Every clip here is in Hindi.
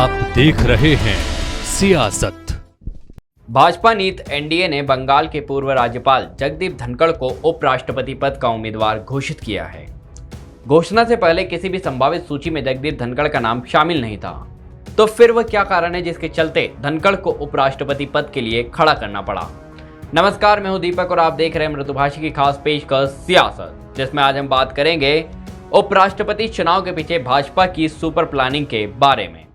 आप देख रहे हैं सियासत। भाजपा नीत एनडीए ने बंगाल के पूर्व राज्यपाल जगदीप धनखड़ को उपराष्ट्रपति पद का उम्मीदवार घोषित किया है। घोषणा से पहले किसी भी संभावित सूची में जगदीप धनखड़ का नाम शामिल नहीं था। तो फिर वह क्या कारण है जिसके चलते धनखड़ को उपराष्ट्रपति पद के लिए खड़ा करना पड़ा। नमस्कार, मैं हूं दीपक और आप देख रहे हैं मृदुभाषी की खास पेशकश सियासत, जिसमें आज हम बात करेंगे उपराष्ट्रपति चुनाव के पीछे भाजपा की सुपर प्लानिंग के बारे में।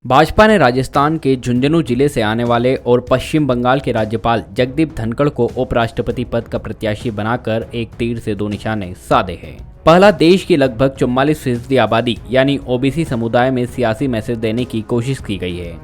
भाजपा ने राजस्थान के झुंझुनू जिले से आने वाले और पश्चिम बंगाल के राज्यपाल जगदीप धनखड़ को उपराष्ट्रपति पद का प्रत्याशी बनाकर एक तीर से दो निशाने साधे हैं। पहला, देश की लगभग 44% आबादी यानी ओबीसी समुदाय में सियासी मैसेज देने की कोशिश की गई है।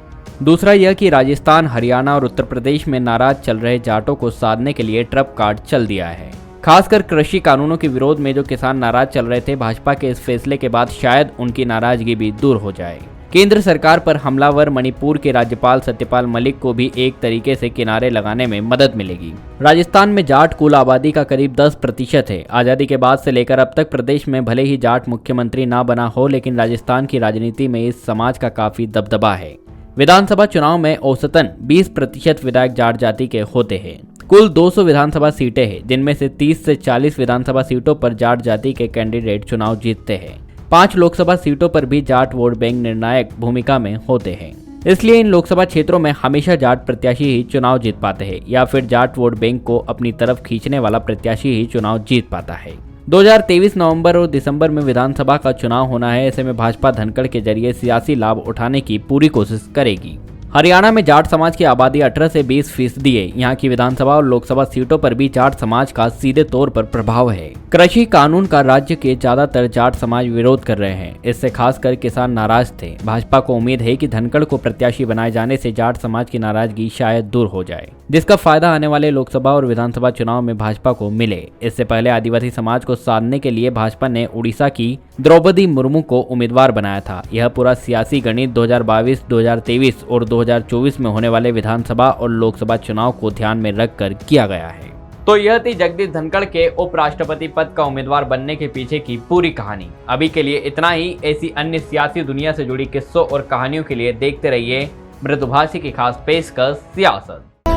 दूसरा यह कि राजस्थान, हरियाणा और उत्तर प्रदेश में नाराज चल रहे जाटों को साधने के लिए ट्रम्प कार्ड चल दिया है। खासकर कृषि कानूनों के विरोध में जो किसान नाराज चल रहे थे, भाजपा के इस फैसले के बाद शायद उनकी नाराजगी भी दूर हो जाए। केंद्र सरकार पर हमलावर मणिपुर के राज्यपाल सत्यपाल मलिक को भी एक तरीके से किनारे लगाने में मदद मिलेगी। राजस्थान में जाट कुल आबादी का करीब 10% है। आजादी के बाद से लेकर अब तक प्रदेश में भले ही जाट मुख्यमंत्री ना बना हो, लेकिन राजस्थान की राजनीति में इस समाज का काफी दबदबा है। विधानसभा चुनाव में औसतन 20% विधायक जाट जाति के होते हैं। कुल 200 विधानसभा सीटें हैं, जिनमें से 30 से 40 विधानसभा सीटों पर जाट जाति के कैंडिडेट चुनाव जीतते हैं। 5 लोकसभा सीटों पर भी जाट वोट बैंक निर्णायक भूमिका में होते हैं। इसलिए इन लोकसभा क्षेत्रों में हमेशा जाट प्रत्याशी ही चुनाव जीत पाते हैं, या फिर जाट वोट बैंक को अपनी तरफ खींचने वाला प्रत्याशी ही चुनाव जीत पाता है। 2023 नवंबर और दिसंबर में विधानसभा का चुनाव होना है। ऐसे में भाजपा धनखड़ के जरिए सियासी लाभ उठाने की पूरी कोशिश करेगी। हरियाणा में जाट समाज की आबादी 18 से 20% है। यहाँ की विधानसभा और लोकसभा सीटों पर भी जाट समाज का सीधे तौर पर प्रभाव है। कृषि कानून का राज्य के ज्यादातर जाट समाज विरोध कर रहे हैं। इससे खासकर किसान नाराज थे। भाजपा को उम्मीद है कि धनखड़ को प्रत्याशी बनाए जाने से जाट समाज की नाराजगी शायद दूर हो जाए, जिसका फायदा आने वाले लोकसभा और विधानसभा चुनाव में भाजपा को मिले। इससे पहले आदिवासी समाज को साधने के लिए भाजपा ने उड़ीसा की द्रौपदी मुर्मू को उम्मीदवार बनाया था। यह पूरा सियासी गणित 2022, 2023 और 2024 में होने वाले विधानसभा और लोकसभा चुनाव को ध्यान में रखकर किया गया है। तो यह थी जगदीप धनखड़ के उपराष्ट्रपति पद का उम्मीदवार बनने के पीछे की पूरी कहानी। अभी के लिए इतना ही। ऐसी अन्य सियासी दुनिया से जुड़ी किस्सों और कहानियों के लिए देखते रहिए मृदुभाषी की खास पेशकश सियासत।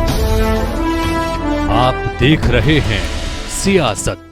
आप देख रहे हैं सियासत।